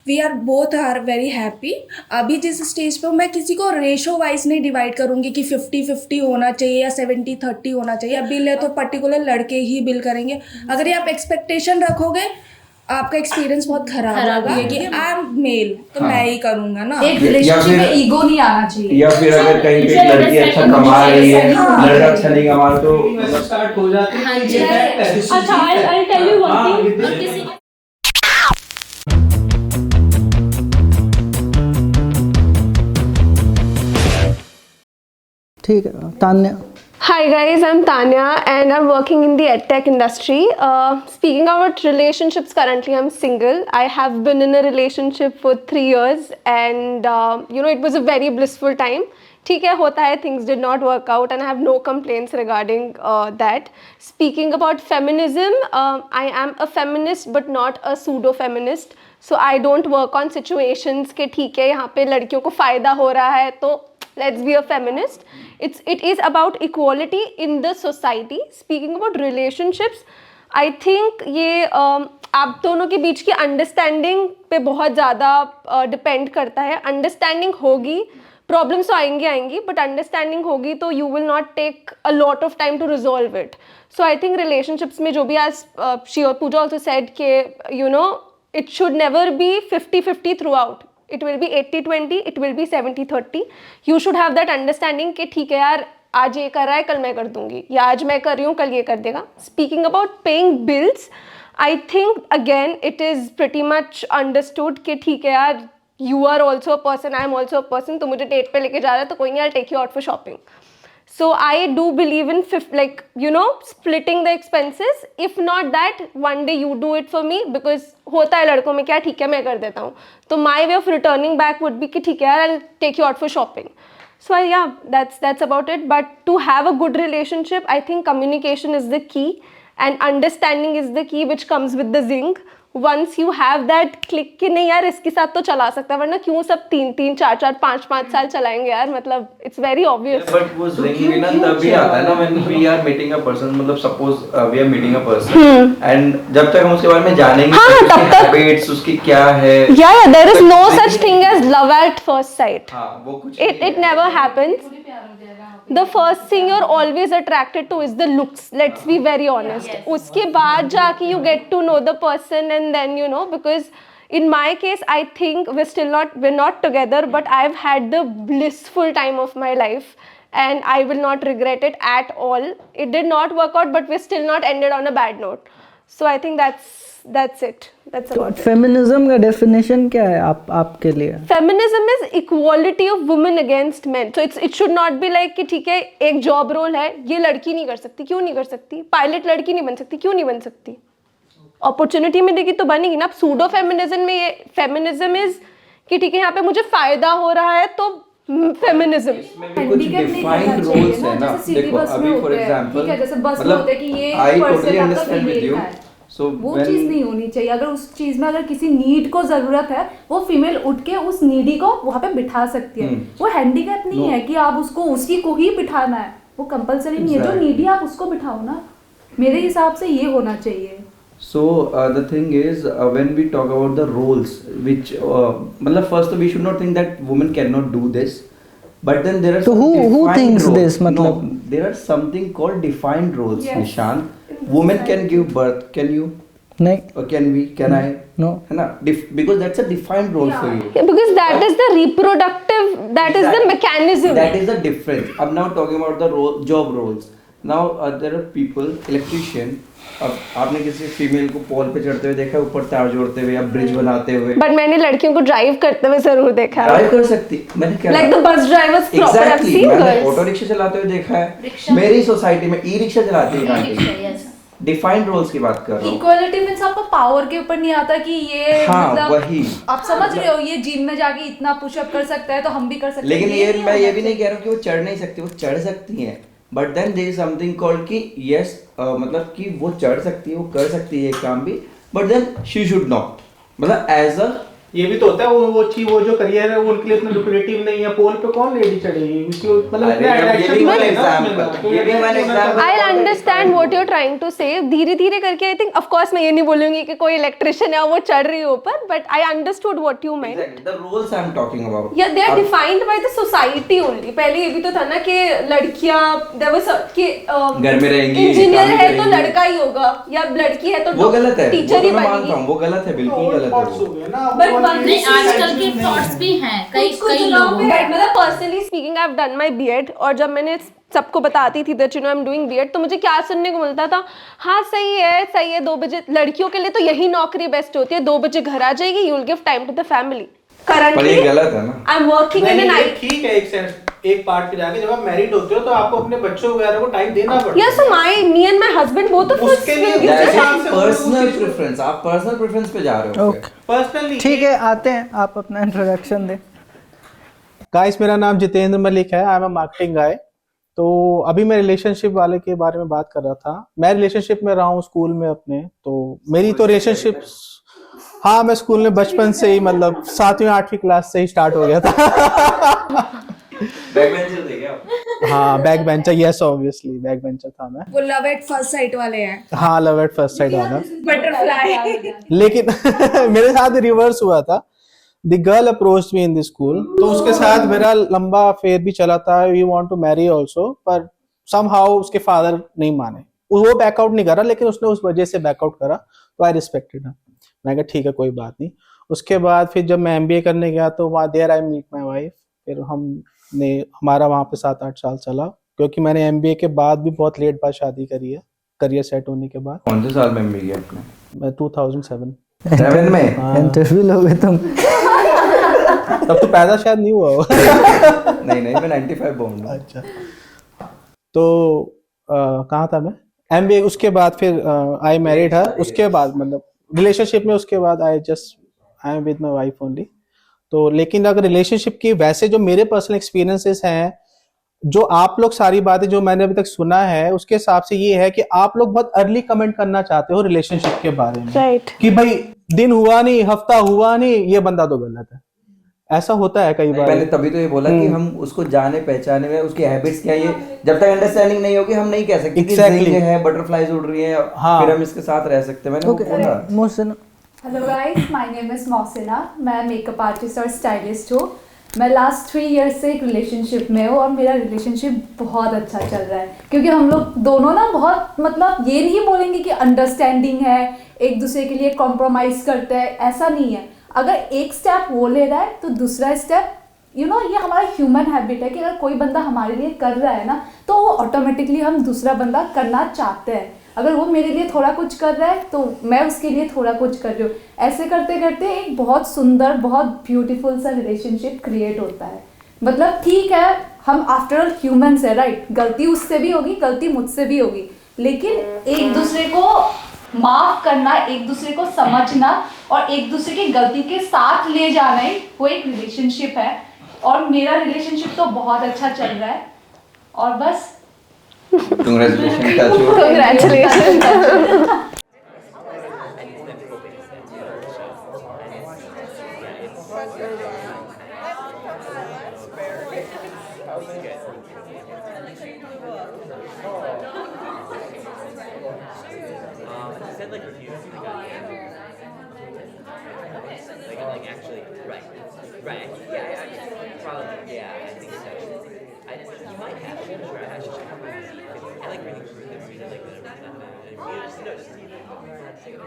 We are both are very happy. अभी जिस stage पे हूँ, मैं किसी को रेशो वाइज नहीं डिवाइड करूंगी कि 50-50 होना चाहिए या 70-30 होना चाहिए। बिल है तो पर्टिकुलर लड़के ही बिल करेंगे। अगर ये आप एक्सपेक्टेशन रखोगे, आपका एक्सपीरियंस बहुत खराब होगा कि आई एम मेल तो मैं ही करूंगा ना। एक रिलेशनशिप में ईगो नहीं आना चाहिए। या फिर अगर कहीं पे लड़की अच्छा कमा रही है, लड़का अच्छा नहीं कमा तो स्टार्ट हो जाते हैं। हाँ जी। अच्छा, I'll tell you one thing. ठीक है Tanya. Hi guys, I'm Tanya and I'm working in the edtech industry. Speaking about relationships, currently I'm single. I have been in a relationship for 3 years and it was a very blissful time. ठीक है, होता है, things did not work out and I have no complaints regarding that. Speaking about feminism, I am a feminist but not a pseudo feminist. So I don't work on situations के ठीक है यहाँ पे लड़कियों को फ़ायदा हो रहा है तो let's be a feminist. It is about equality in the society. Speaking about relationships, I think ये आप दोनों के बीच की अंडरस्टैंडिंग पे बहुत ज़्यादा डिपेंड करता है। अंडरस्टैंडिंग होगी, प्रॉब्लम्स तो आएंगी बट अंडरस्टैंडिंग होगी तो you will not take a lot of time to resolve it. So I think relationships में जो भी आज शी और पूजा ऑल्सो सेड के it should never be 50-50 throughout. It will be 80-20, it will be 70-30. You should have that understanding कि ठीक है यार, आज ये कर रहा है कल मैं कर दूंगी, या आज मैं कर रही हूँ कल ये कर देगा। Speaking about paying bills, I think again it is pretty much understood कि ठीक है यार, you are also a person, I am also a person, तो मुझे डेट पे लेके जा रहा है तो कोई नहीं, I'll take you out for shopping. So I do believe in splitting the expenses. If not that, one day you do it for me because होता है लड़कों में क्या, ठीक है मैं कर देता हूँ, तो my way of returning back would be कि ठीक है यार, I'll take you out for shopping. So yeah, that's about it. But to have a good relationship, I think communication is the key and understanding is the key, which comes with the zing. Once you have that click कि नहीं यार इसके साथ तो चला सकता है, वरना क्यों सब 3-3, 4-4, 5-5 साल चलाएंगे यार, मतलब it's very obvious. बट वो जिंग भी ना तभी आता है ना when we are meeting a person, मतलब suppose we are meeting a person and जब तक हम उसके बारे में जानेंगे उसकी हैबिट्स, उसकी क्या है, yeah, there is no such thing as love at first sight. हाँ वो कुछ It never happens. The first thing you're always attracted to is the looks. Let's be very honest. उसके बाद जाके you get to know the person and then because in my case I think we're not together, but I've had the blissful time of my life and I will not regret it at all. It did not work out, but we're still not ended on a bad note. So I think that's it. That's about it. Feminism का definition क्या है आपके लिए? Feminism is equality of women against men. So it should not be like कि ठीक है एक job role है, ये लड़की नहीं कर सकती, क्यों नहीं कर सकती? पायलट लड़की नहीं बन सकती, क्यों नहीं बन सकती? अपॉर्चुनिटी मिलेगी तो बनेगी ना। सूडो फेमिनिज्म में ये फेमिनिज्म इज कि ठीक है यहाँ पे मुझे फायदा हो रहा है तो फेमिनिज्म। इसमें भी कुछ डिफाइंड रोल्स है ना, देखो अभी फॉर एग्जांपल ठीक है, जैसे बस में होता है कि ये आई पर्सन टोटली आपका अंडरस्टैंड विद फीमेल यू। का है, सो वो चीज नहीं होनी चाहिए। अगर उस चीज में अगर किसी नीड को जरूरत है, वो फीमेल उठ के उस नीडी को वहाँ पे बिठा सकती है। वो हैंडीकैप नहीं है कि आप उसको उसी को ही बिठाना है, वो कंपलसरी नहीं है। जो नीडी आप उसको बिठाओ ना, मेरे हिसाब से ये होना चाहिए। So the thing is when we talk about the roles which मतलब first we should not think that women cannot do this, but then there are So who thinks roles. this, मतलब? No, there are something called defined roles. Yes. Nishan, women can give birth, can you? नहीं, Or can we? Can I? no. है ना? Because that's a defined role for you. Because that is the reproductive, that is the mechanism. That is the difference. I'm now talking about the role, job roles. Now there are people, electrician. अब आपने किसी female को पोल पे चढ़ते हुए देखा है, ऊपर तार जोड़ते हुए या ब्रिज बनाते हुए? बट मैंने लड़कियों को ड्राइव करते हुए जरूर देखा है। ड्राइव कर सकती, मैंने क्या like the bus drivers proper I have exactly, seen मैंने गर्ल्स। ऑटो रिक्शा चलाते हुए देखा है। मेरी सोसाइटी में ई रिक्शा चलाती है आंटी। डिफाइंड रोल्स की बात कर रहा हूँ। इक्वालिटी मींस आपको पावर के ऊपर नहीं आता कि ये हाँ, मतलब वही। आप समझ रहे हो, ये जिम में जाके इतना पुशअप कर सकता है तो हम भी कर सकते हैं। लेकिन ये मैं ये भी होना नहीं कह रहा हूँ कि वो चढ़ नहीं सकती, वो चढ़ सकती हैं, but then there is something called कि यस मतलब कि वो चढ़ सकती है, वो कर सकती है ये काम भी, but then she should not, मतलब एज अ ये भी तो होता है, वो चीज, वो जो करियर है वो उनके लिए इतना लुक्रेटिव नहीं है, पोल पे कौन लेडी चढ़ेगी, मतलब इतना attraction नहीं है ना उसमें। I understand what you are trying to say. धीरे धीरे करके आई थिंक, ऑफ कोर्स मैं ये नहीं बोलूंगी कि कोई इलेक्ट्रिशियन है वो चढ़ रही है ऊपर, but I understood what you meant. Exactly, the roles I'm talking about. या they are defined by the society only. पहले ये भी तो था ना कि लड़कियां देयर वाज कि घर में रहेंगी, इंजीनियर काम है तो करेंगी। लड़का ही होगा, या लड़की है तो वो गलत है, टीचर ही वो तो मैं मानता हूँ, बनेगी। वो गलत है, बिल्कुल गलत है वो। But नहीं, आजकल के थॉट्स भी हैं कई लोगों में। मतलब personally speaking I have done my BEd, और जब मैंने सबको बताती थी that you know I am doing BEd, तो मुझे क्या सुनने को मिलता था, हाँ सही है 2 बजे लड़कियों के लिए तो यही नौकरी बेस्ट होती है, 2 बजे घर आ जाएगी, you will give time to the family. पर ये करंटली गलत है ना। I am working in an IT. ठीक है, एक सेंस, एक पार्ट पे जाके जब आप मैरिड होते हो तो आपको अपने बच्चों वगैरह को टाइम देना पड़ता है। Yes, so me and my husband both of us उसके लिए will give That's that. a personal preference, आप पर्सनल प्रेफरेंस पे जा रहे हो। ओके पर्सनली ठीक है, आते हैं, आप अपना इंट्रोडक्शन दें। गाइस, मेरा नाम जितेंद्र मलिक है, I am a marketing guy. तो अभी मैं रिलेशनशिप वाले के बारे में बात कर रहा था। मैं रिलेशनशिप में रहा हूँ स्कूल में अपने, तो मेरी तो रिलेशनशिप, हाँ मैं स्कूल में बचपन से ही, मतलब 7वीं 8वीं क्लास से ही स्टार्ट हो गया था। बैक बेंचर थे क्या आप? हाँ back bencher, yes obviously back bencher था मैं। वो लव एट फर्स्ट साइट वाले हैं, हाँ लव एट फर्स्ट साइड वाला। बटरफ्लाई। लेकिन मेरे साथ रिवर्स हुआ था। The girl approached me in the school, तो उसके साथ मेरा लंबा अफेयर भी चला था, we want to marry also, पर समहाउ उसके फादर नहीं माने, वो बैकआउट नहीं करा, लेकिन उसने उस वजह से बैकआउट करा, तो आई रिस्पेक्टेड हिम। मैं कहा ठीक है कोई बात नहीं। उसके बाद फिर जब मैं एमबीए करने गया तो वहाँ there I meet my wife, फिर हमने हमारा वहाँ पे 7-8 साल चला, क्योंकि मैंने एमबीए के बाद भी बहुत लेट बाद शादी करी है, करियर सेट होने के बाद। कौन से साल में एमबीए किया आपने? मैं 2007 7 में? हाँ। इंटरव्यू लोगे तुम? तब तो पैदा शायद नहीं हुआ हो। नहीं मैं 95 बोर्न हूँ। अच्छा, तो कहाँ था मैं? एमबीए, उसके बाद फिर आई मैरिड हर, उसके बाद मतलब रिलेशनशिप में, उसके बाद I am with my wife only. तो लेकिन अगर रिलेशनशिप की वैसे जो मेरे पर्सनल एक्सपीरियंसेस हैं, जो आप लोग सारी बातें जो मैंने अभी तक सुना है, उसके हिसाब से ये है कि आप लोग बहुत अर्ली कमेंट करना चाहते हो रिलेशनशिप के बारे में, Right. कि भाई दिन हुआ नहीं, हफ्ता हुआ नहीं, ये बंदा तो गलत है। ऐसा होता है कई बार। मैंने तभी तो ये बोला कि हम उसको जाने पहचाने में, उसकी हैबिट्स क्या है, ये जब तक अंडरस्टैंडिंग नहीं होगी हम नहीं कह सकते कि Exactly. जिंग है, बटरफ्लाईज उड़ रही हैं, हाँ। फिर हम इसके साथ रह सकते हैं। मैंने वो बोला। Mohsin, hello guys, my name is Mohsina. मैं मेकअप आर्टिस्ट और स्टाइलिस्ट हूँ। मैं लास्ट 3 इयर्स से एक रिलेशनशिप में हूँ और मेरा रिलेशनशिप बहुत अच्छा चल रहा है, क्योंकि हम लोग दोनों ना बहुत, मतलब ये नहीं बोलेंगे कि अंडरस्टैंडिंग है, एक दूसरे के लिए कॉम्प्रोमाइज़ करते हैं, ऐसा नहीं है। अगर एक स्टेप वो ले रहा है तो दूसरा स्टेप, ये हमारा ह्यूमन हैबिट है कि अगर कोई बंदा हमारे लिए कर रहा है ना, तो वो ऑटोमेटिकली हम दूसरा बंदा करना चाहते हैं। अगर वो मेरे लिए थोड़ा कुछ कर रहा है तो मैं उसके लिए थोड़ा कुछ कर रही हूँ। ऐसे करते करते एक बहुत सुंदर, बहुत ब्यूटीफुल सा रिलेशनशिप क्रिएट होता है। मतलब ठीक है, हम आफ्टर ऑल ह्यूमंस है, राइट? गलती उससे भी होगी, गलती मुझसे भी होगी, लेकिन एक दूसरे को माफ करना, एक दूसरे को समझना और एक दूसरे की गलती के साथ ले जाना ही वो एक रिलेशनशिप है। और मेरा रिलेशनशिप तो बहुत अच्छा चल रहा है, और बस Congratulations.